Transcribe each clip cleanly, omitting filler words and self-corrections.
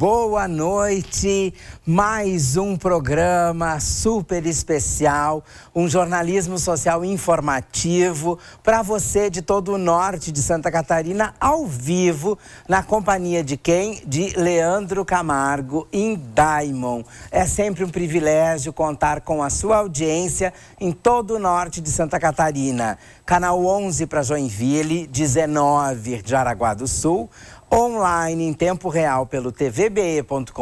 boa noite. Mais um programa super especial, um jornalismo social informativo para você de todo o norte de Santa Catarina, ao vivo, na companhia de quem? De Leandro Camargo, em Daimon. É sempre um privilégio contar com a sua audiência em todo o norte de Santa Catarina. Canal 11 para Joinville, 19 de Jaraguá do Sul, online em tempo real pelo tvbe.com.br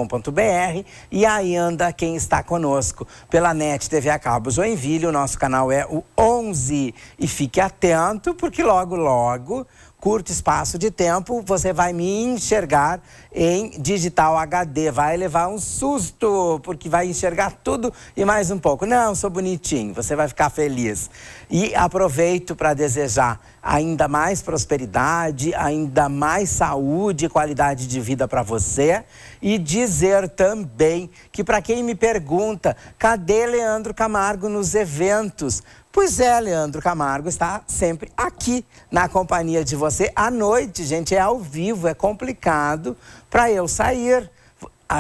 e ainda quem está conosco pela NET TV a Cabo Joinville, o nosso canal é o 11. E fique atento porque logo, logo, curto espaço de tempo, você vai me enxergar em digital HD. Vai levar um susto, porque vai enxergar tudo e mais um pouco. Não, sou bonitinho, você vai ficar feliz. E aproveito para desejar ainda mais prosperidade, ainda mais saúde e qualidade de vida para você. E dizer também que para quem me pergunta, cadê Leandro Camargo nos eventos? Pois é, Leandro Camargo está sempre aqui na companhia de você. À noite, gente, é ao vivo, é complicado para eu sair.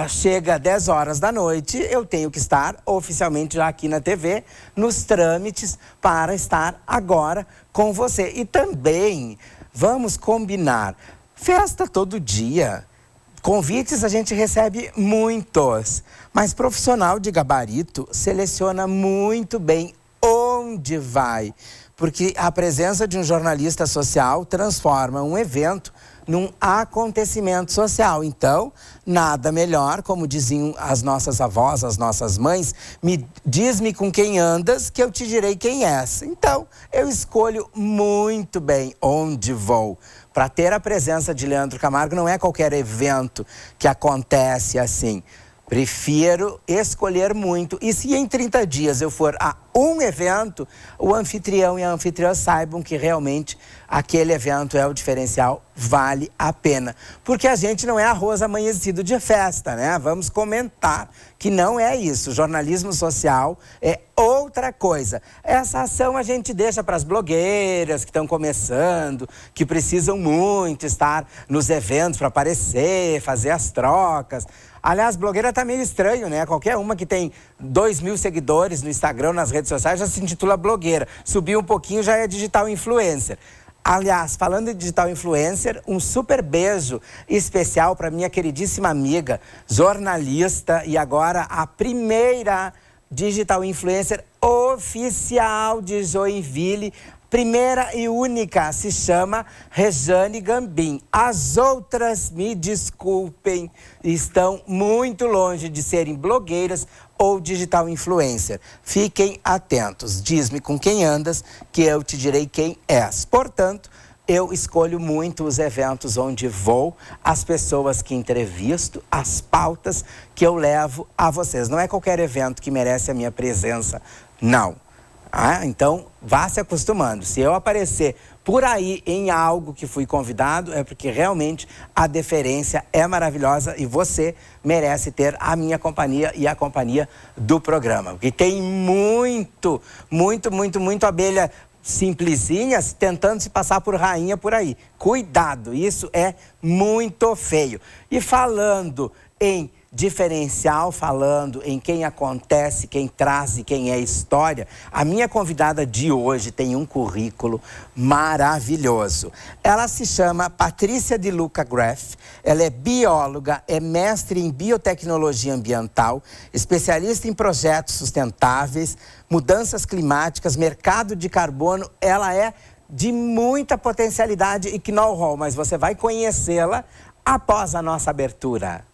Chega 10 horas da noite, eu tenho que estar oficialmente já aqui na TV, nos trâmites, para estar agora com você. E também, vamos combinar, festa todo dia. Convites a gente recebe muitos, mas profissional de gabarito seleciona muito bem onde vai, porque a presença de um jornalista social transforma um evento num acontecimento social. Então, nada melhor, como diziam as nossas avós, as nossas mães, diz-me com quem andas que eu te direi quem és. Então, eu escolho muito bem onde vou. Para ter a presença de Leandro Camargo, não é qualquer evento que acontece assim. Prefiro escolher muito. E se em 30 dias eu for a um evento, o anfitrião e a anfitriã saibam que realmente aquele evento é o diferencial, vale a pena. Porque a gente não é arroz amanhecido de festa, né? Vamos comentar que não é isso. Jornalismo social é outra coisa. Essa ação a gente deixa para as blogueiras que estão começando, que precisam muito estar nos eventos para aparecer, fazer as trocas. Aliás, blogueira tá meio estranho, né? Qualquer uma que tem 2.000 seguidores no Instagram, nas redes sociais, já se intitula blogueira. Subiu um pouquinho, já é digital influencer. Aliás, falando de digital influencer, um super beijo especial para minha queridíssima amiga, jornalista e agora a primeira digital influencer oficial de Joinville, primeira e única, se chama Rejane Gambim. As outras, me desculpem, estão muito longe de serem blogueiras ou digital influencer. Fiquem atentos. Diz-me com quem andas, que eu te direi quem és. Portanto, eu escolho muito os eventos onde vou, as pessoas que entrevisto, as pautas que eu levo a vocês. Não é qualquer evento que merece a minha presença, não. Então, vá se acostumando. Se eu aparecer por aí em algo que fui convidado, é porque realmente a deferência é maravilhosa e você merece ter a minha companhia e a companhia do programa. Porque tem muito abelha simplesinha tentando se passar por rainha por aí. Cuidado, isso é muito feio. E falando em diferencial, falando em quem acontece, quem traz e quem é história, a minha convidada de hoje tem um currículo maravilhoso. Ela se chama Patrícia de Luca Graff, ela é bióloga, é mestre em biotecnologia ambiental, especialista em projetos sustentáveis, mudanças climáticas, mercado de carbono. Ela é de muita potencialidade e know-how, mas você vai conhecê-la após a nossa abertura.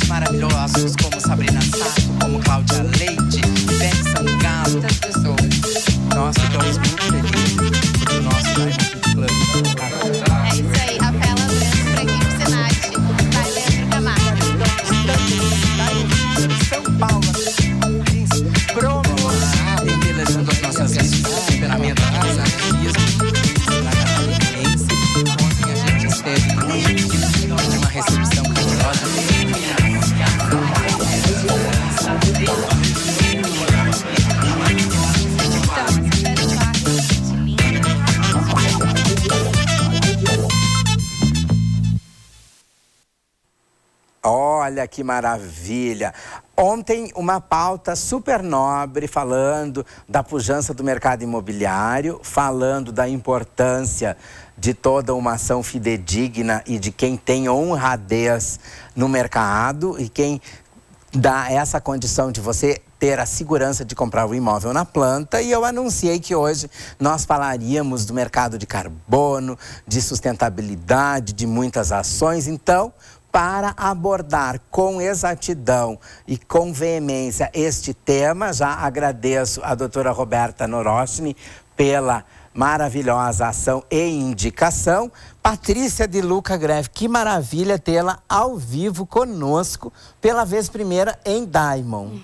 Maravilhosos como Sabrina Sato, como Cláudia Leite, Ivete Sangalo, muitas pessoas. Nós ficamos muito felizes do nosso Diamond Club. É isso aí, Rafaela Branco, para equipe Senat, vai Leandro Camargo. São Paulo, promover, embelezando as nossas vidas, temperamento, Olha que maravilha! Ontem, uma pauta super nobre falando da pujança do mercado imobiliário, falando da importância de toda uma ação fidedigna e de quem tem honradez no mercado e quem dá essa condição de você ter a segurança de comprar o imóvel na planta. E eu anunciei que hoje nós falaríamos do mercado de carbono, de sustentabilidade, de muitas ações. Então, para abordar com exatidão e com veemência este tema, já agradeço a doutora Roberta Norochny pela maravilhosa ação e indicação. Patrícia de Luca Greve, que maravilha tê-la ao vivo conosco pela vez primeira em Diamond.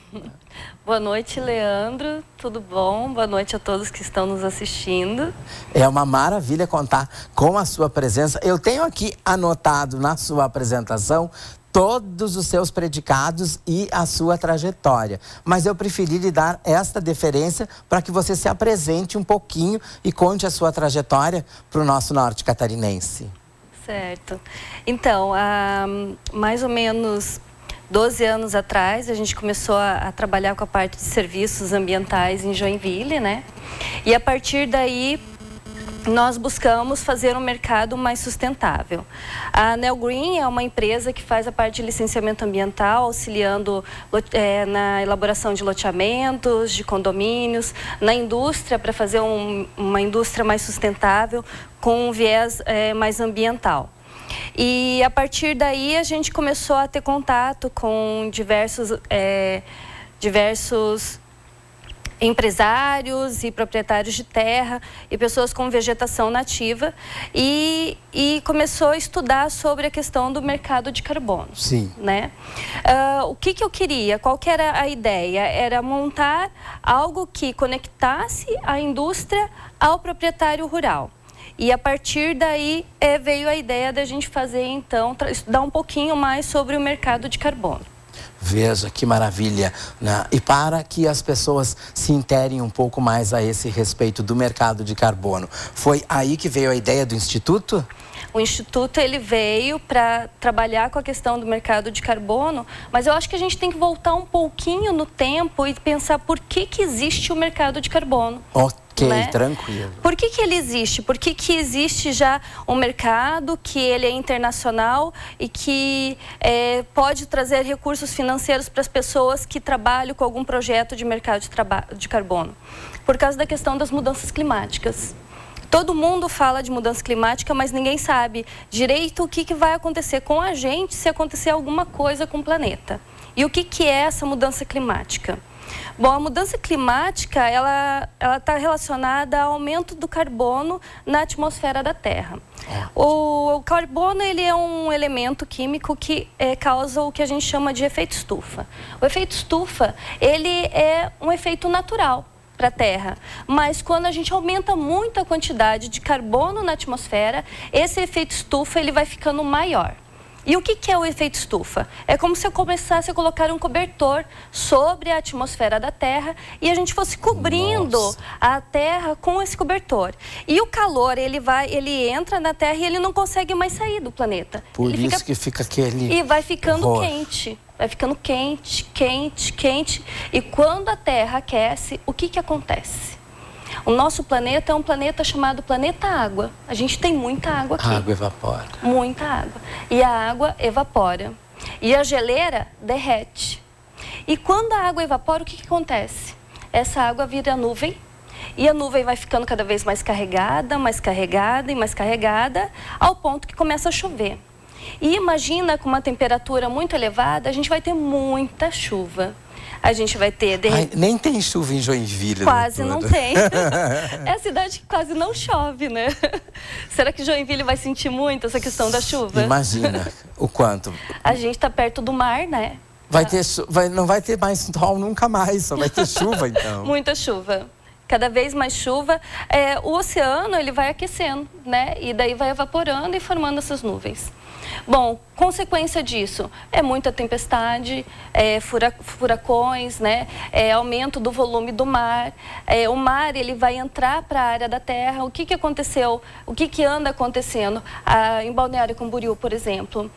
Boa noite, Leandro. Tudo bom? Boa noite a todos que estão nos assistindo. É uma maravilha contar com a sua presença. Eu tenho aqui anotado na sua apresentação todos os seus predicados e a sua trajetória. Mas eu preferi lhe dar esta deferência para que você se apresente um pouquinho e conte a sua trajetória para o nosso norte catarinense. Certo. Então, há mais ou menos 12 anos atrás, a gente começou a trabalhar com a parte de serviços ambientais em Joinville, né? E a partir daí, nós buscamos fazer um mercado mais sustentável. A Neo Green é uma empresa que faz a parte de licenciamento ambiental, auxiliando na elaboração de loteamentos, de condomínios, na indústria, para fazer uma indústria mais sustentável, com um viés mais ambiental. E a partir daí a gente começou a ter contato com diversos empresários e proprietários de terra e pessoas com vegetação nativa e começou a estudar sobre a questão do mercado de carbono. Sim. Né? O que eu queria? Qual que era a ideia? Era montar algo que conectasse a indústria ao proprietário rural. E a partir daí veio a ideia da gente fazer, então, estudar um pouquinho mais sobre o mercado de carbono. Veja que maravilha, né? E para que as pessoas se interem um pouco mais a esse respeito do mercado de carbono, foi aí que veio a ideia do Instituto? O Instituto ele veio para trabalhar com a questão do mercado de carbono, mas eu acho que a gente tem que voltar um pouquinho no tempo e pensar por que existe o mercado de carbono. Ok, né? Tranquilo. Por que ele existe? Por que existe já um mercado que ele é internacional e que pode trazer recursos financeiros para as pessoas que trabalham com algum projeto de mercado de carbono? Por causa da questão das mudanças climáticas. Todo mundo fala de mudança climática, mas ninguém sabe direito o que vai acontecer com a gente se acontecer alguma coisa com o planeta. E o que é essa mudança climática? Bom, a mudança climática, ela está relacionada ao aumento do carbono na atmosfera da Terra. O carbono, ele é um elemento químico que causa o que a gente chama de efeito estufa. O efeito estufa, ele é um efeito natural para a Terra, mas quando a gente aumenta muito a quantidade de carbono na atmosfera, esse efeito estufa ele vai ficando maior. E o que é o efeito estufa? É como se eu começasse a colocar um cobertor sobre a atmosfera da Terra e a gente fosse cobrindo a Terra com esse cobertor. E o calor, ele entra na Terra e ele não consegue mais sair do planeta. Por isso que fica aquele... E vai ficando horror. quente. Vai ficando quente, quente, quente. E quando a Terra aquece, o que acontece? O nosso planeta é um planeta chamado planeta água. A gente tem muita água aqui. A água evapora. Muita água. E a água evapora. E a geleira derrete. E quando a água evapora, o que acontece? Essa água vira nuvem. E a nuvem vai ficando cada vez mais carregada, mais carregada e mais carregada, ao ponto que começa a chover. E imagina, com uma temperatura muito elevada, a gente vai ter muita chuva. A gente vai ter... nem tem chuva em Joinville. Quase não tem. É a cidade que quase não chove, né? Será que Joinville vai sentir muito essa questão da chuva? Imagina o quanto. A gente está perto do mar, né? Não vai ter mais sol nunca mais, só vai ter chuva então. Muita chuva. Cada vez mais chuva. O oceano ele vai aquecendo, né? E daí vai evaporando e formando essas nuvens. Bom, consequência disso é muita tempestade, furacões, né? Aumento do volume do mar. O mar ele vai entrar para a área da terra. O que aconteceu? O que anda acontecendo? Em Balneário Camboriú, por exemplo,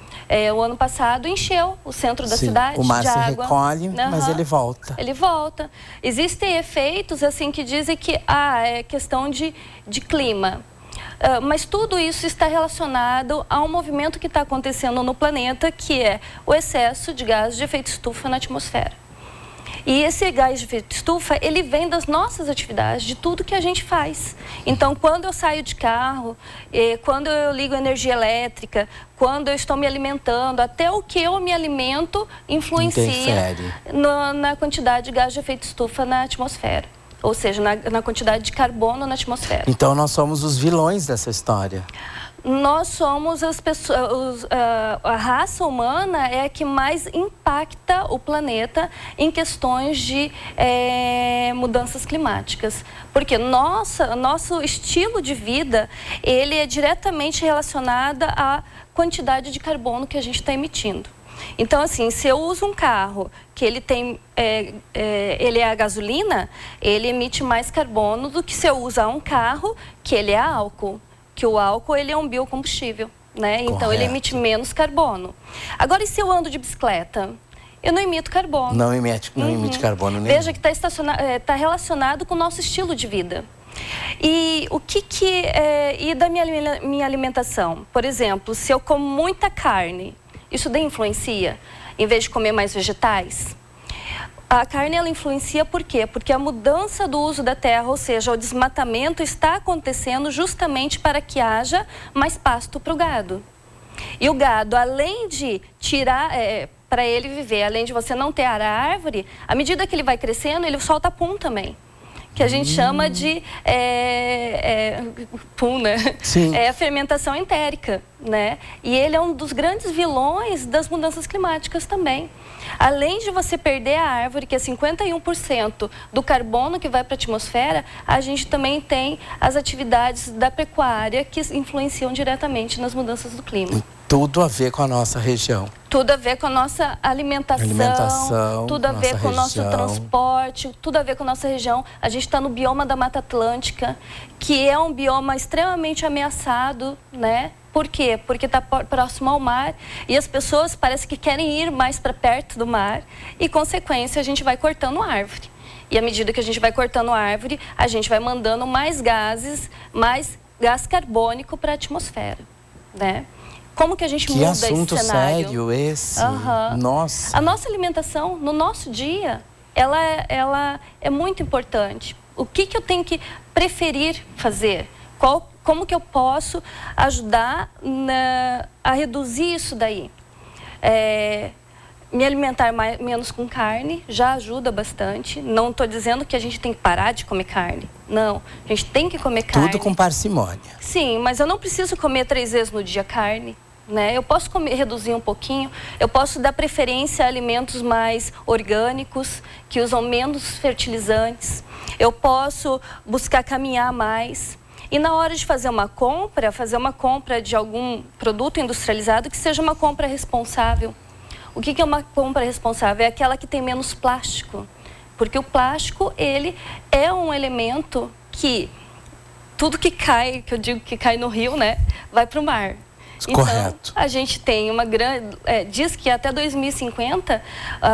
o ano passado encheu o centro da cidade o mar de se água. recolhe, mas ele volta. Ele volta. Existem efeitos assim que dizem que é questão de clima. Mas tudo isso está relacionado a um movimento que está acontecendo no planeta, que é o excesso de gás de efeito estufa na atmosfera. E esse gás de efeito estufa, ele vem das nossas atividades, de tudo que a gente faz. Então, quando eu saio de carro, quando eu ligo energia elétrica, quando eu estou me alimentando, até o que eu me alimento influencia na quantidade de gás de efeito estufa na atmosfera. Ou seja, na quantidade de carbono na atmosfera. Então, nós somos os vilões dessa história. Nós somos as pessoas, a raça humana é a que mais impacta o planeta em questões de mudanças climáticas. Porque nosso estilo de vida, ele é diretamente relacionado à quantidade de carbono que a gente está emitindo. Então, assim, se eu uso um carro que ele tem, ele é a gasolina, ele emite mais carbono do que se eu usar um carro que ele é álcool. Que o álcool, ele é um biocombustível, né? Então, ele emite menos carbono. Agora, e se eu ando de bicicleta? Eu não emito carbono. Não emite carbono nenhum. Veja que está relacionado com o nosso estilo de vida. E e da minha alimentação? Por exemplo, se eu como muita carne, isso daí influencia, em vez de comer mais vegetais? A carne, ela influencia por quê? Porque a mudança do uso da terra, ou seja, o desmatamento está acontecendo justamente para que haja mais pasto para o gado. E o gado, além de tirar, para ele viver, além de você não ter a árvore, à medida que ele vai crescendo, ele solta pum também. Que a gente chama de pum, né? Sim. É a fermentação entérica, né? E ele é um dos grandes vilões das mudanças climáticas também. Além de você perder a árvore, que é 51% do carbono que vai para a atmosfera, a gente também tem as atividades da pecuária que influenciam diretamente nas mudanças do clima. Tudo a ver com a nossa região. Tudo a ver com a nossa alimentação, tudo a ver com o nosso transporte, tudo a ver com a nossa região. A gente está no bioma da Mata Atlântica, que é um bioma extremamente ameaçado, né? Por quê? Porque está próximo ao mar e as pessoas parece que querem ir mais para perto do mar e, consequência, a gente vai cortando árvore. E à medida que a gente vai cortando árvore, a gente vai mandando mais gás carbônico para a atmosfera, né? Como que a gente muda esse cenário? Que assunto sério esse. Nossa. A nossa alimentação, no nosso dia, ela é muito importante. O que eu tenho que preferir fazer? Como que eu posso ajudar a reduzir isso daí? Me alimentar menos com carne já ajuda bastante. Não estou dizendo que a gente tem que parar de comer carne. Não, a gente tem que comer carne. Tudo com parcimônia. Sim, mas eu não preciso comer 3 vezes no dia carne. Né? Eu posso reduzir um pouquinho, eu posso dar preferência a alimentos mais orgânicos, que usam menos fertilizantes. Eu posso buscar caminhar mais. E na hora de fazer uma compra de algum produto industrializado, que seja uma compra responsável. O que é uma compra responsável? É aquela que tem menos plástico. Porque o plástico, ele é um elemento que tudo que cai, que eu digo que cai no rio, né, vai para o mar. Correto. Então, a gente tem uma grande... diz que até 2050,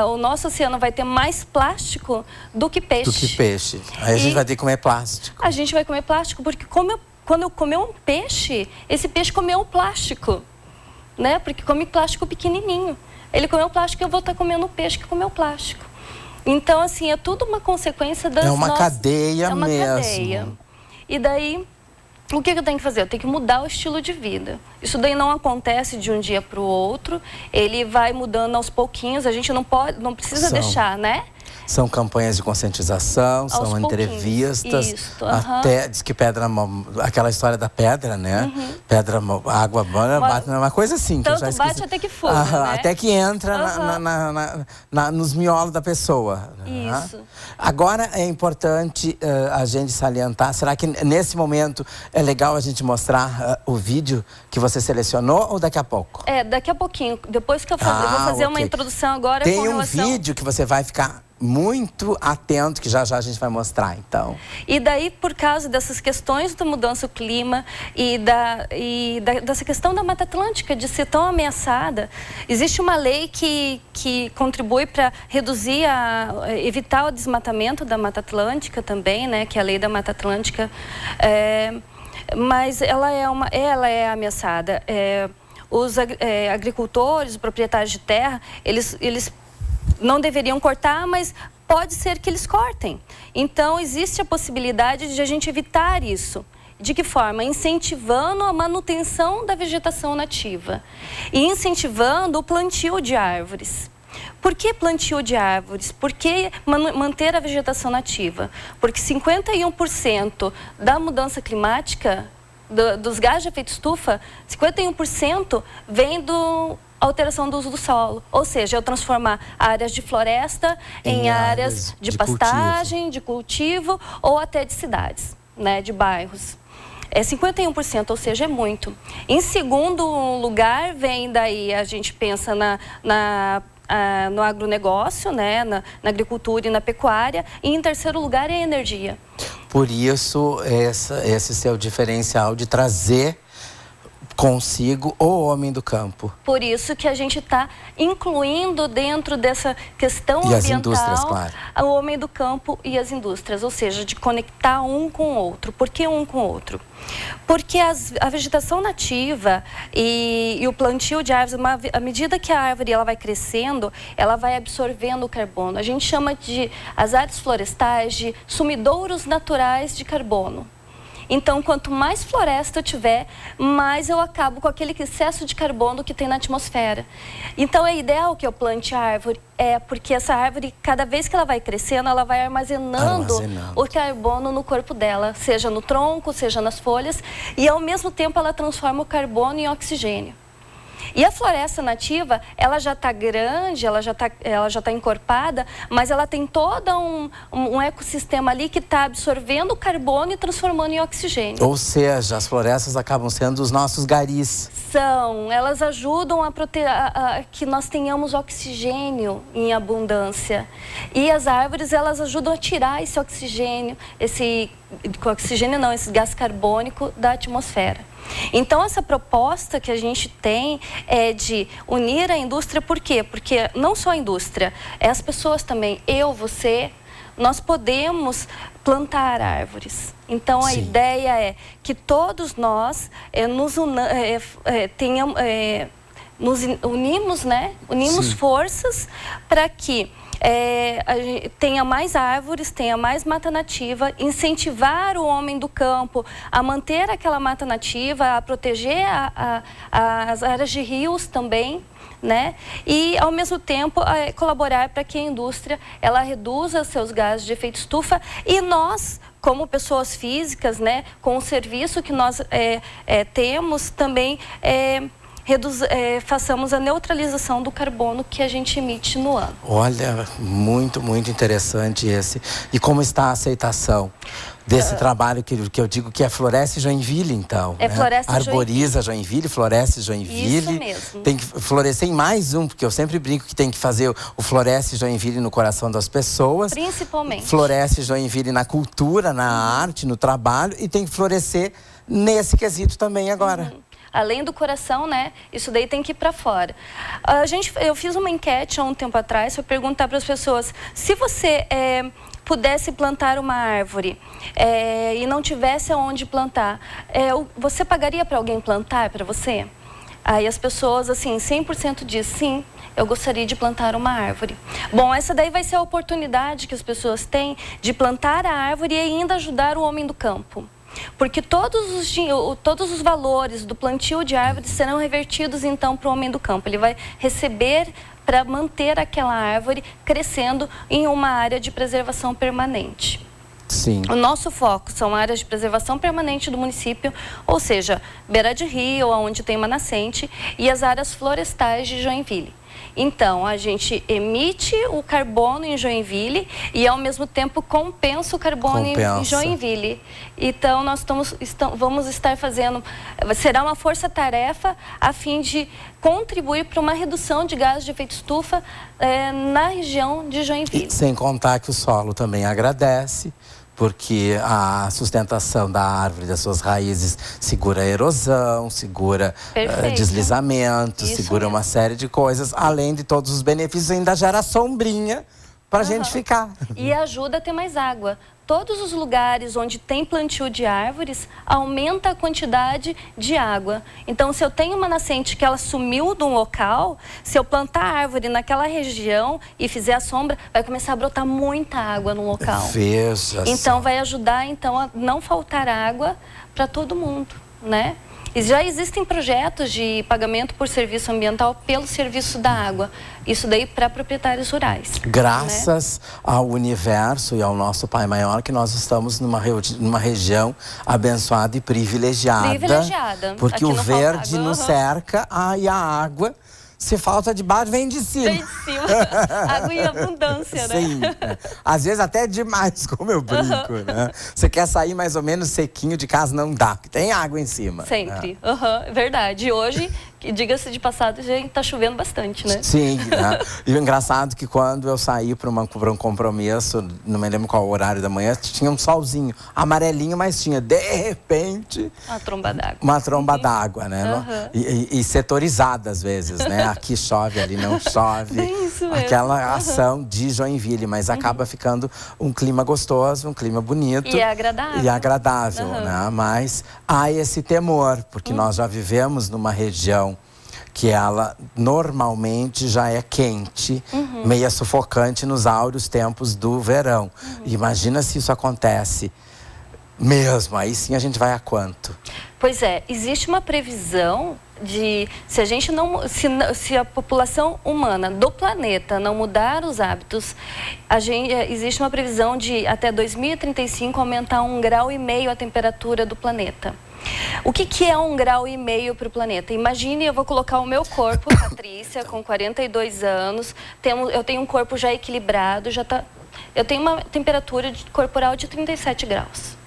o nosso oceano vai ter mais plástico do que peixe. Aí a gente vai ter que comer plástico. A gente vai comer plástico, porque quando eu comer um peixe, esse peixe comeu um plástico, né? Porque come plástico pequenininho. Ele comeu plástico e eu vou estar comendo o peixe que comeu plástico. Então, assim, é tudo uma consequência das nossas... É uma cadeia mesmo. É uma cadeia. E daí... O que eu tenho que fazer? Eu tenho que mudar o estilo de vida. Isso daí não acontece de um dia para o outro. Ele vai mudando aos pouquinhos. A gente não precisa deixar, né? São campanhas de conscientização, são entrevistas. Isso, até diz que pedra, aquela história da pedra, né? Pedra, água, bate, uma coisa assim. Tanto que eu já bate até que for, né? Até que entra nos miolos da pessoa. Isso. Agora é importante a gente salientar, será que nesse momento é legal a gente mostrar o vídeo que você selecionou ou daqui a pouco? Daqui a pouquinho. Depois que eu vou fazer uma introdução agora Tem com relação... vídeo que você vai ficar muito atento, que já já a gente vai mostrar, então. E daí, por causa dessas questões da mudança do clima dessa questão da Mata Atlântica de ser tão ameaçada, existe uma lei que contribui para reduzir, evitar o desmatamento da Mata Atlântica também, né? Que é a lei da Mata Atlântica, mas ela é ameaçada. Os agricultores, os proprietários de terra, eles não deveriam cortar, mas pode ser que eles cortem. Então, existe a possibilidade de a gente evitar isso. De que forma? Incentivando a manutenção da vegetação nativa e incentivando o plantio de árvores. Por que plantio de árvores? Por que manter a vegetação nativa? Porque 51% da mudança climática, dos gases de efeito estufa, 51% vem do alteração do uso do solo, ou seja, eu transformar áreas de floresta em áreas de pastagem, de cultivo ou até de cidades, né, de bairros. 51%, ou seja, é muito. Em segundo lugar, vem daí, a gente pensa no agronegócio, né, na agricultura e na pecuária, e em terceiro lugar é a energia. Por isso, esse seu diferencial de trazer consigo o homem do campo. Por isso que a gente está incluindo dentro dessa questão ambiental as indústrias, claro, o homem do campo e as indústrias, ou seja, de conectar um com o outro. Por que um com o outro? Porque a vegetação nativa e o plantio de árvores, à medida que a árvore ela vai crescendo, ela vai absorvendo o carbono. A gente chama as áreas florestais de sumidouros naturais de carbono. Então, quanto mais floresta eu tiver, mais eu acabo com aquele excesso de carbono que tem na atmosfera. Então, é ideal que eu plante a árvore, porque essa árvore, cada vez que ela vai crescendo, ela vai armazenando o carbono no corpo dela, seja no tronco, seja nas folhas, e ao mesmo tempo ela transforma o carbono em oxigênio. E a floresta nativa, ela já está grande, ela já tá encorpada, mas ela tem todo um ecossistema ali que está absorvendo o carbono e transformando em oxigênio. Ou seja, as florestas acabam sendo os nossos garis. Elas ajudam a que nós tenhamos oxigênio em abundância. E as árvores, elas ajudam a tirar esse oxigênio, esse gás carbônico da atmosfera. Então, essa proposta que a gente tem é de unir a indústria, por quê? Porque não só a indústria, as pessoas também, eu, nós podemos plantar árvores. Então, a ideia é que todos nós nos unimos, né? Unimos forças para que tenha mais árvores, tenha mais mata nativa, incentivar o homem do campo a manter aquela mata nativa, a proteger as áreas de rios também, né? E, ao mesmo tempo, colaborar para que a indústria ela reduza seus gases de efeito estufa e nós, como pessoas físicas, né, com o serviço que nós temos, também façamos a neutralização do carbono que a gente emite no ano. Olha, muito, muito interessante esse. E como está a aceitação desse trabalho que eu digo que é Floresce Joinville, então? É, né? Floresce Arboriza Joinville, Floresce Joinville. Isso mesmo. Tem que florescer em mais um, porque eu sempre brinco que tem que fazer o Floresce Joinville no coração das pessoas. Principalmente. Floresce Joinville na cultura, na arte, no trabalho, e tem que florescer nesse quesito também agora. Além do coração, né? Isso daí tem que ir para fora. Eu fiz uma enquete há um tempo atrás para perguntar para as pessoas: se você pudesse plantar uma árvore e não tivesse aonde plantar, você pagaria para alguém plantar para você? Aí as pessoas, assim, 100% diz sim. Eu gostaria de plantar uma árvore. Bom, essa daí vai ser a oportunidade que as pessoas têm de plantar a árvore e ainda ajudar o homem do campo. Porque todos os valores do plantio de árvores serão revertidos, então, para o homem do campo. Ele vai receber para manter aquela árvore crescendo em uma área de preservação permanente. Sim. O nosso foco são áreas de preservação permanente do município, ou seja, beira de rio, onde tem uma nascente, e as áreas florestais de Joinville. Então, a gente emite o carbono em Joinville e, ao mesmo tempo, compensa o carbono em Joinville. Então, nós vamos estar fazendo... Será uma força-tarefa a fim de contribuir para uma redução de gases de efeito estufa na região de Joinville. E sem contar que o solo também agradece, porque a sustentação da árvore, das suas raízes, segura a erosão, segura deslizamento, segura uma série de coisas, além de todos os benefícios, ainda gera sombrinha para a gente ficar. E ajuda a ter mais água. Todos os lugares onde tem plantio de árvores, aumenta a quantidade de água. Então, se eu tenho uma nascente que ela sumiu de um local, se eu plantar árvore naquela região e fizer a sombra, vai começar a brotar muita água no local. Veja. Então, vai ajudar a não faltar água para todo mundo, né? E já existem projetos de pagamento por serviço ambiental pelo serviço da água. Isso daí para proprietários rurais. Graças ao universo e ao nosso Pai Maior que nós estamos numa região abençoada e privilegiada. Porque o verde nos cerca e a água, se falta de baixo, vem de cima. Vem de cima. Água em abundância, né? Sim. Às vezes até demais, como eu brinco, né? Você quer sair mais ou menos sequinho de casa, não dá, porque tem água em cima. Sempre. Verdade. E hoje, diga-se de passagem, já está chovendo bastante, né? Sim. Né? E o engraçado é que quando eu saí para um compromisso, não me lembro qual horário da manhã, tinha um solzinho amarelinho, mas tinha, de repente... Uma tromba d'água. Uma tromba d'água, né? E setorizada às vezes, né? Aqui chove, ali não chove. Bem isso mesmo. Aquela ação de Joinville, mas acaba ficando um clima gostoso, um clima bonito. E é agradável. E agradável, né? Mas há esse temor, porque nós já vivemos numa região que ela normalmente já é quente, meia sufocante nos áureos tempos do verão. Imagina se isso acontece mesmo, aí sim a gente vai a quanto? Pois é, existe uma previsão de, se a gente não, se a população humana do planeta não mudar os hábitos, existe uma previsão de até 2035 aumentar 1,5 graus a temperatura do planeta. O que é 1,5 graus para o planeta? Imagine, eu vou colocar o meu corpo, Patrícia, com 42 anos, eu tenho um corpo já equilibrado, eu tenho uma temperatura corporal de 37 graus.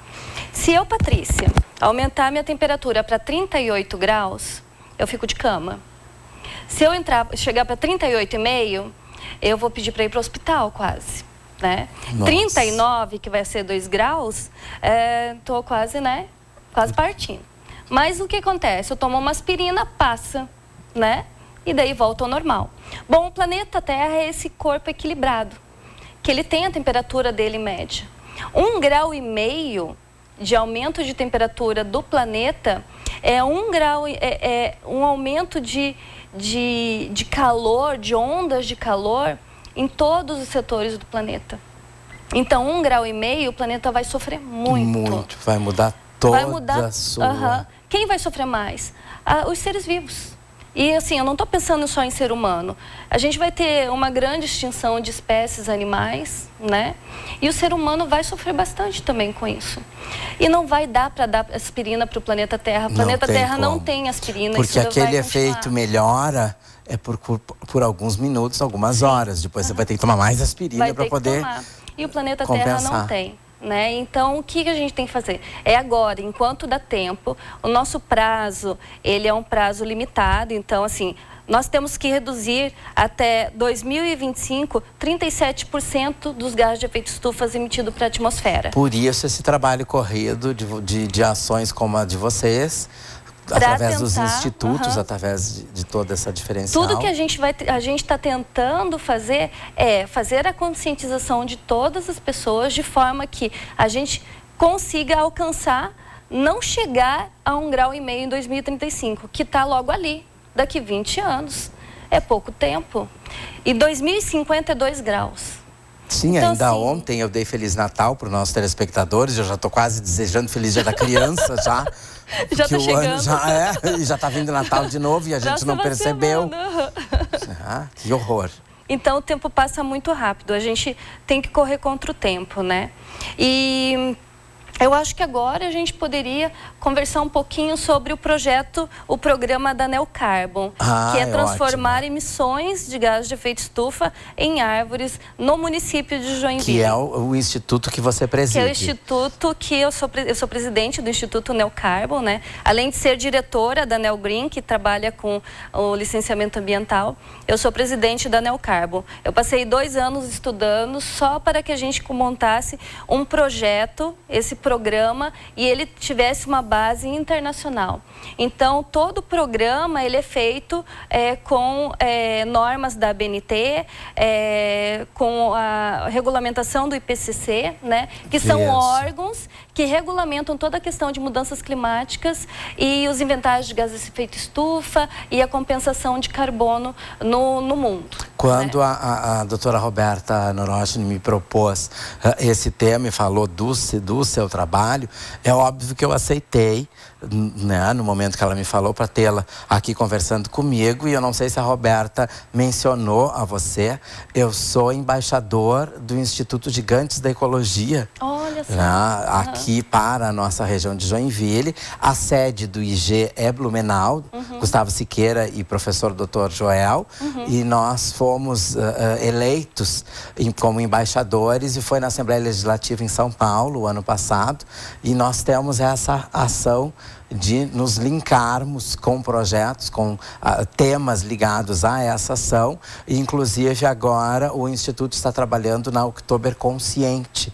Se eu, Patrícia, aumentar minha temperatura para 38 graus, eu fico de cama. Se eu chegar para 38,5, eu vou pedir para ir para o hospital quase, né? 39, que vai ser 2 graus, tô quase, né? Quase partindo. Mas o que acontece? Eu tomo uma aspirina, passa, né? E daí volta ao normal. Bom, o planeta Terra é esse corpo equilibrado, que ele tem a temperatura dele média. 1,5 graus de aumento de temperatura do planeta é 1 grau, um aumento de calor, de ondas de calor em todos os setores do planeta. Então, 1,5 graus, o planeta vai sofrer muito. Muito, vai mudar toda a sua... Quem vai sofrer mais? Os seres vivos. E assim, eu não estou pensando só em ser humano. A gente vai ter uma grande extinção de espécies animais, né? E o ser humano vai sofrer bastante também com isso. E não vai dar para dar aspirina para o planeta Terra. O planeta Terra não tem aspirina. Porque aquele efeito melhora por alguns minutos, algumas horas. Depois você vai ter que tomar mais aspirina para poder tomar. E o planeta compensar. Terra não tem. Né? Então, o que a gente tem que fazer? É agora, enquanto dá tempo. O nosso prazo, ele é um prazo limitado. Então, assim, nós temos que reduzir até 2025 37% dos gases de efeito estufa emitidos para a atmosfera. Por isso, esse trabalho corrido de ações como a de vocês, através dos institutos, através de toda essa diferencial. Tudo que a gente está tentando fazer é fazer a conscientização de todas as pessoas de forma que a gente consiga alcançar, não chegar a 1,5 graus em 2035, que está logo ali, daqui 20 anos. É pouco tempo. E 2050 é 2 graus. Sim, Então, ainda assim, ontem eu dei Feliz Natal para os nossos telespectadores. Eu já estou quase desejando Feliz Dia da Criança já. Já tá o ano chegando. já está vindo Natal de novo e a gente não percebeu. Que horror. Então o tempo passa muito rápido, a gente tem que correr contra o tempo, né? E eu acho que agora a gente poderia conversar um pouquinho sobre o programa da Neo Carbon, que é transformar ótimo. Emissões de gases de efeito estufa em árvores no município de Joinville. Que é o instituto que você preside. Que é o instituto que eu sou presidente do Instituto Neo Carbon, né? Além de ser diretora da Neo Green, que trabalha com o licenciamento ambiental, eu sou presidente da Neo Carbon. Eu passei 2 anos estudando só para que a gente montasse um projeto, esse programa, e ele tivesse uma base internacional. Então, todo o programa ele é feito com normas da ABNT, com a regulamentação do IPCC, né? Que são órgãos que regulamentam toda a questão de mudanças climáticas e os inventários de gases de efeito estufa e a compensação de carbono no mundo. Quando a doutora Roberta Norochny me propôs esse tema e falou do seu trabalho, é óbvio que eu aceitei, né, no momento que ela me falou, para tê-la aqui conversando comigo. E eu não sei se a Roberta mencionou a você, eu sou embaixador do Instituto Gigantes da Ecologia. Olha só. Né, aqui para a nossa região de Joinville. A sede do IG é Blumenau, Gustavo Siqueira e professor Dr. Joel. E nós fomos eleitos como embaixadores, e foi na Assembleia Legislativa em São Paulo, o ano passado. E nós temos essa ação de nos linkarmos com projetos, com temas ligados a essa ação. E, inclusive, agora o Instituto está trabalhando na Oktober Consciente,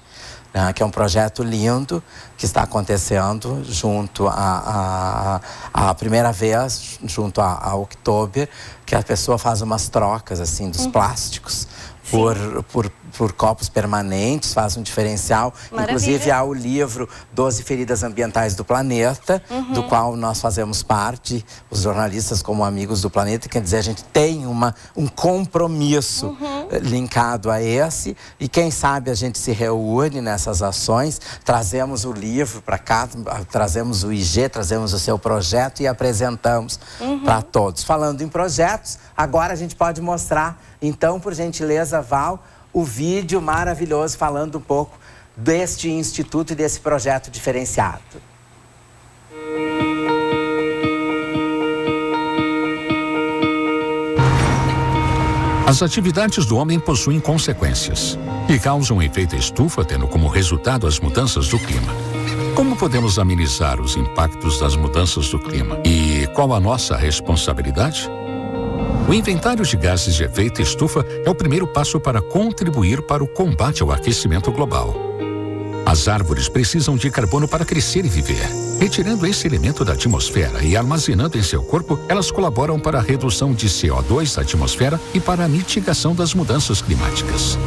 né, que é um projeto lindo que está acontecendo junto a primeira vez, junto a Oktober, que a pessoa faz umas trocas assim dos plásticos por copos permanentes, faz um diferencial. Maravilha. Inclusive há o livro 12 Feridas Ambientais do Planeta, do qual nós fazemos parte, os jornalistas como amigos do planeta. Quer dizer, a gente tem um compromisso linkado a esse, e quem sabe a gente se reúne nessas ações, trazemos o livro para cá, trazemos o IG, trazemos o seu projeto e apresentamos para todos. Falando em projetos, agora a gente pode mostrar, então, por gentileza, Val, o vídeo maravilhoso falando um pouco deste instituto e desse projeto diferenciado. As atividades do homem possuem consequências e causam um efeito estufa, tendo como resultado as mudanças do clima. Como podemos amenizar os impactos das mudanças do clima? E qual a nossa responsabilidade? O inventário de gases de efeito estufa é o primeiro passo para contribuir para o combate ao aquecimento global. As árvores precisam de carbono para crescer e viver. Retirando esse elemento da atmosfera e armazenando em seu corpo, elas colaboram para a redução de CO2 da atmosfera e para a mitigação das mudanças climáticas.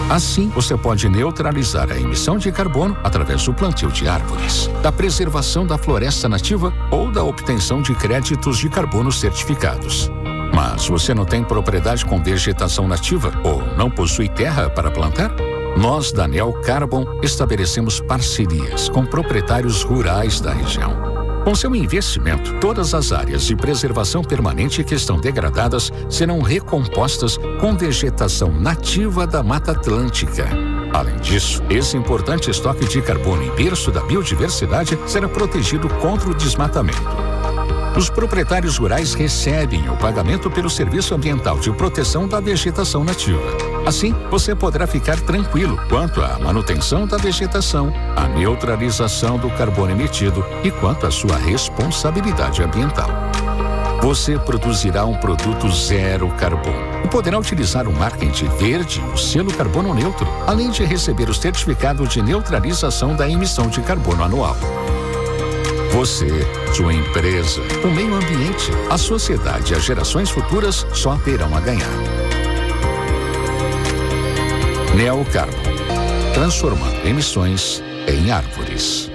Assim, você pode neutralizar a emissão de carbono através do plantio de árvores, da preservação da floresta nativa ou da obtenção de créditos de carbono certificados. Mas você não tem propriedade com vegetação nativa ou não possui terra para plantar? Nós, da Neo Carbon, estabelecemos parcerias com proprietários rurais da região. Com seu investimento, todas as áreas de preservação permanente que estão degradadas serão recompostas com vegetação nativa da Mata Atlântica. Além disso, esse importante estoque de carbono e berço da biodiversidade será protegido contra o desmatamento. Os proprietários rurais recebem o pagamento pelo Serviço Ambiental de Proteção da Vegetação Nativa. Assim, você poderá ficar tranquilo quanto à manutenção da vegetação, à neutralização do carbono emitido e quanto à sua responsabilidade ambiental. Você produzirá um produto zero carbono e poderá utilizar o marketing verde e o selo carbono neutro, além de receber o certificado de neutralização da emissão de carbono anual. Você, sua empresa, o meio ambiente, a sociedade e as gerações futuras só terão a ganhar. Neo Carbon, transformando emissões em árvores.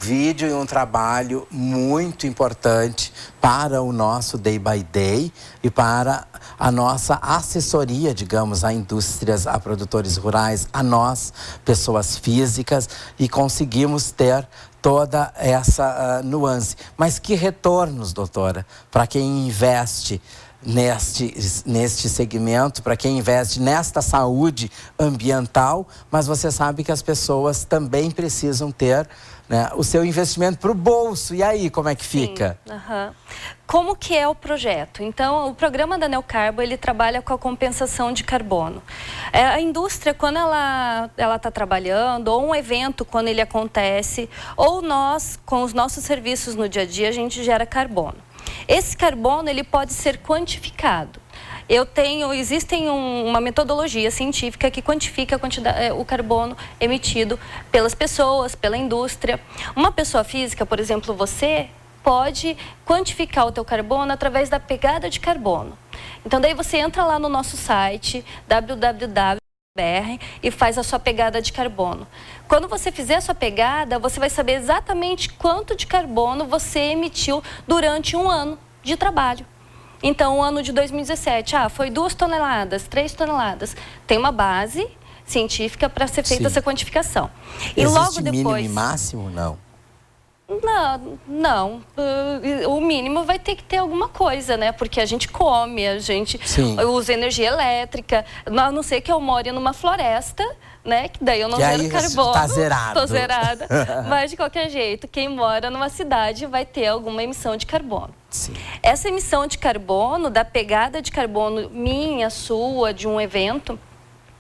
vídeo e um trabalho muito importante para o nosso Day by Day e para a nossa assessoria, digamos, a indústrias, a produtores rurais, a nós, pessoas físicas, e conseguimos ter toda essa nuance. Mas que retornos, doutora, para quem investe neste segmento, para quem investe nesta saúde ambiental, mas você sabe que as pessoas também precisam ter, né, o seu investimento para o bolso. E aí, como é que fica? Sim. Como que é o projeto? Então, o programa da Neocarbo, ele trabalha com a compensação de carbono. A indústria, quando ela está trabalhando, ou um evento, quando ele acontece, ou nós, com os nossos serviços no dia a dia, a gente gera carbono. Esse carbono, ele pode ser quantificado. Existe uma metodologia científica que quantifica a quantidade, o carbono emitido pelas pessoas, pela indústria. Uma pessoa física, por exemplo, você pode quantificar o teu carbono através da pegada de carbono. Então, daí você entra lá no nosso site, www.br, e faz a sua pegada de carbono. Quando você fizer a sua pegada, você vai saber exatamente quanto de carbono você emitiu durante um ano de trabalho. Então, o ano de 2017, foi 2 toneladas, 3 toneladas. Tem uma base científica para ser feita essa quantificação. E logo depois... mínimo e máximo, não? Não. O mínimo vai ter que ter alguma coisa, né? Porque a gente come, a gente usa energia elétrica. A não ser que eu more numa floresta, né? Que daí eu não gero carbono. Tá zerado. Tô zerada. Mas, de qualquer jeito, quem mora numa cidade vai ter alguma emissão de carbono. Sim. Essa emissão de carbono, da pegada de carbono minha, sua, de um evento,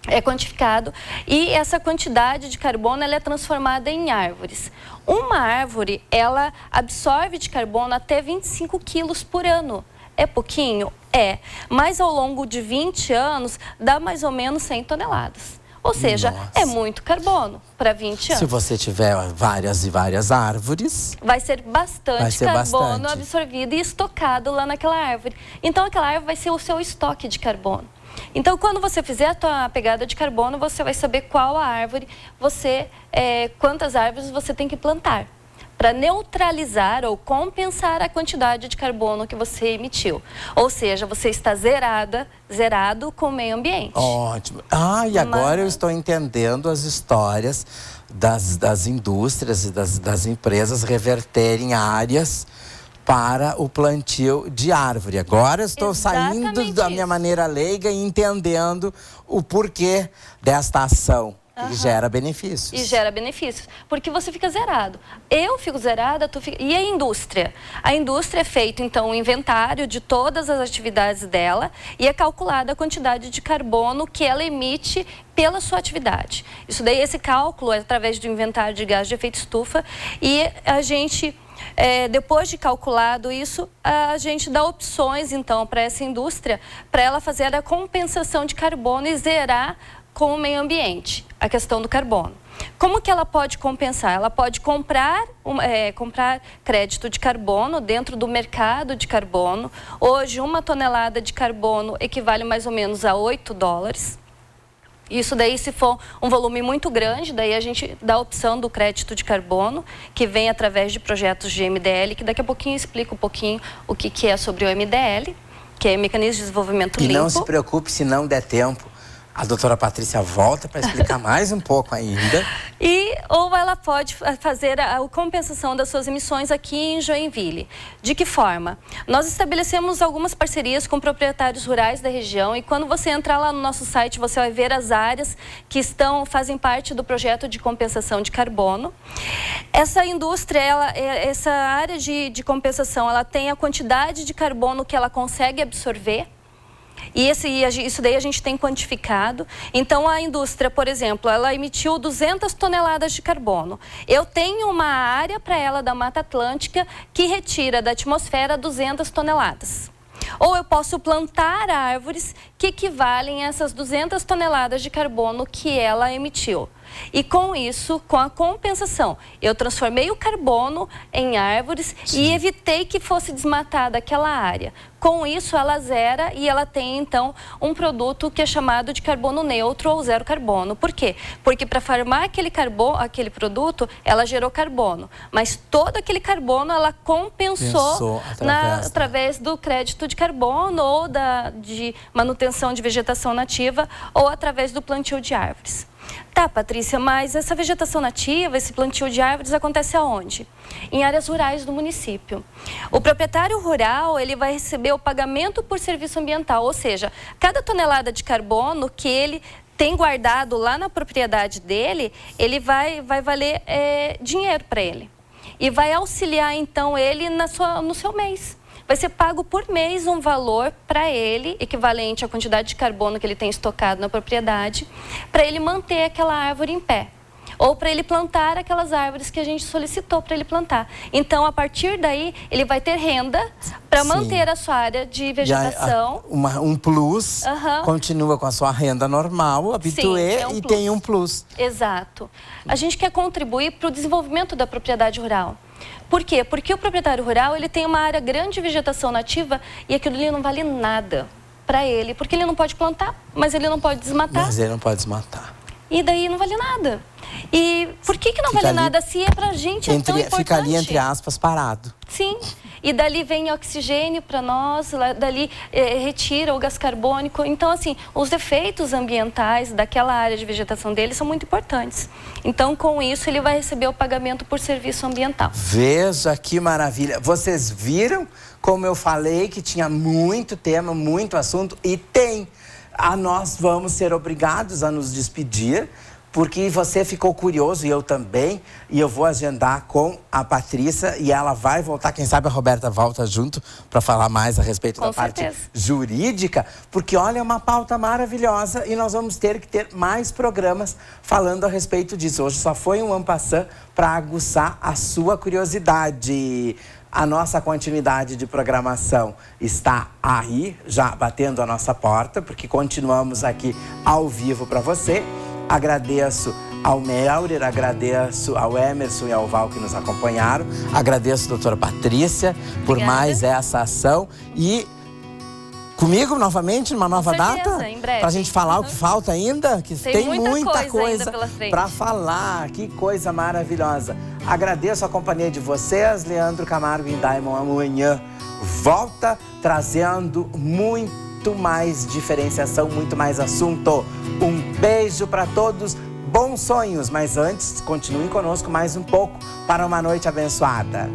é quantificado, e essa quantidade de carbono ela é transformada em árvores. Uma árvore, ela absorve de carbono até 25 quilos por ano. É pouquinho? É. Mas ao longo de 20 anos, dá mais ou menos 100 toneladas. Ou seja, é muito carbono para 20 anos. Se você tiver várias e várias árvores... vai ser bastante carbono absorvido e estocado lá naquela árvore. Então, aquela árvore vai ser o seu estoque de carbono. Então, quando você fizer a tua pegada de carbono, você vai saber qual a árvore quantas árvores você tem que plantar para neutralizar ou compensar a quantidade de carbono que você emitiu. Ou seja, você está zerado com o meio ambiente. Ótimo. E agora eu estou entendendo as histórias das indústrias e das empresas reverterem áreas para o plantio de árvore. Agora eu estou saindo da minha maneira leiga e entendendo o porquê desta ação. E gera benefícios. E gera benefícios, porque você fica zerado. Eu fico zerada, e a indústria? A indústria é feito, então, um inventário de todas as atividades dela e é calculada a quantidade de carbono que ela emite pela sua atividade. Isso daí, esse cálculo é através do inventário de gás de efeito estufa, e a gente... depois de calculado isso, a gente dá opções, então, para essa indústria, para ela fazer a compensação de carbono e zerar com o meio ambiente a questão do carbono. Como que ela pode compensar? Ela pode comprar crédito de carbono dentro do mercado de carbono. Hoje, 1 tonelada de carbono equivale mais ou menos a $8. Isso daí, se for um volume muito grande, daí a gente dá a opção do crédito de carbono, que vem através de projetos de MDL, que daqui a pouquinho eu explico um pouquinho o que é sobre o MDL, que é Mecanismo de Desenvolvimento Limpo. E não se preocupe se não der tempo. A doutora Patrícia volta para explicar mais um pouco ainda. Ou ela pode fazer a compensação das suas emissões aqui em Joinville. De que forma? Nós estabelecemos algumas parcerias com proprietários rurais da região, e quando você entrar lá no nosso site, você vai ver as áreas que fazem parte do projeto de compensação de carbono. Essa indústria, essa área de compensação, ela tem a quantidade de carbono que ela consegue absorver. E isso daí a gente tem quantificado. Então, a indústria, por exemplo, ela emitiu 200 toneladas de carbono. Eu tenho uma área para ela da Mata Atlântica que retira da atmosfera 200 toneladas. Ou eu posso plantar árvores que equivalem a essas 200 toneladas de carbono que ela emitiu. E com isso, com a compensação, eu transformei o carbono em árvores e evitei que fosse desmatada aquela área. Com isso, ela zera e ela tem, então, um produto que é chamado de carbono neutro ou zero carbono. Por quê? Porque para formar aquele produto, ela gerou carbono. Mas todo aquele carbono, ela compensou através do crédito de carbono ou de manutenção de vegetação nativa ou através do plantio de árvores. Tá, Patrícia, mas essa vegetação nativa, esse plantio de árvores acontece aonde? Em áreas rurais do município. O proprietário rural, ele vai receber o pagamento por serviço ambiental, ou seja, cada tonelada de carbono que ele tem guardado lá na propriedade dele, ele vai valer dinheiro para ele. E vai auxiliar, então, ele no seu mês. Vai ser pago por mês um valor para ele, equivalente à quantidade de carbono que ele tem estocado na propriedade, para ele manter aquela árvore em pé. Ou para ele plantar aquelas árvores que a gente solicitou para ele plantar. Então, a partir daí, ele vai ter renda para manter a sua área de vegetação. Um plus, continua com a sua renda normal, habitué, e tem um plus. Exato. A gente quer contribuir para o desenvolvimento da propriedade rural. Por quê? Porque o proprietário rural, ele tem uma área grande de vegetação nativa e aquilo ali não vale nada para ele. Porque ele não pode plantar, mas ele não pode desmatar. Mas ele não pode desmatar. E daí não vale nada. E por que não vale nada se é pra gente tão importante? Fica ali, entre aspas, parado. Sim. E dali vem oxigênio para nós, dali retira o gás carbônico. Então, assim, os efeitos ambientais daquela área de vegetação dele são muito importantes. Então, com isso, ele vai receber o pagamento por serviço ambiental. Veja que maravilha. Vocês viram como eu falei que tinha muito tema, muito assunto? E tem. Nós vamos ser obrigados a nos despedir, porque você ficou curioso e eu também, e eu vou agendar com a Patrícia e ela vai voltar, quem sabe a Roberta volta junto para falar mais a respeito da parte jurídica, porque olha, é uma pauta maravilhosa e nós vamos ter que ter mais programas falando a respeito disso. Hoje só foi um en passant para aguçar a sua curiosidade. A nossa continuidade de programação está aí, já batendo a nossa porta, porque continuamos aqui ao vivo para você. Agradeço ao Melrer, agradeço ao Emerson e ao Val que nos acompanharam. Agradeço a doutora Patrícia por mais essa ação. E comigo novamente, numa nova data? Em breve. Pra gente falar o que falta ainda, que tem muita coisa para falar. Que coisa maravilhosa. Agradeço a companhia de vocês. Leandro Camargo e Daimon amanhã volta trazendo muito mais diferenciação, muito mais assunto. Um beijo para todos, bons sonhos. Mas antes, continuem conosco mais um pouco para uma noite abençoada.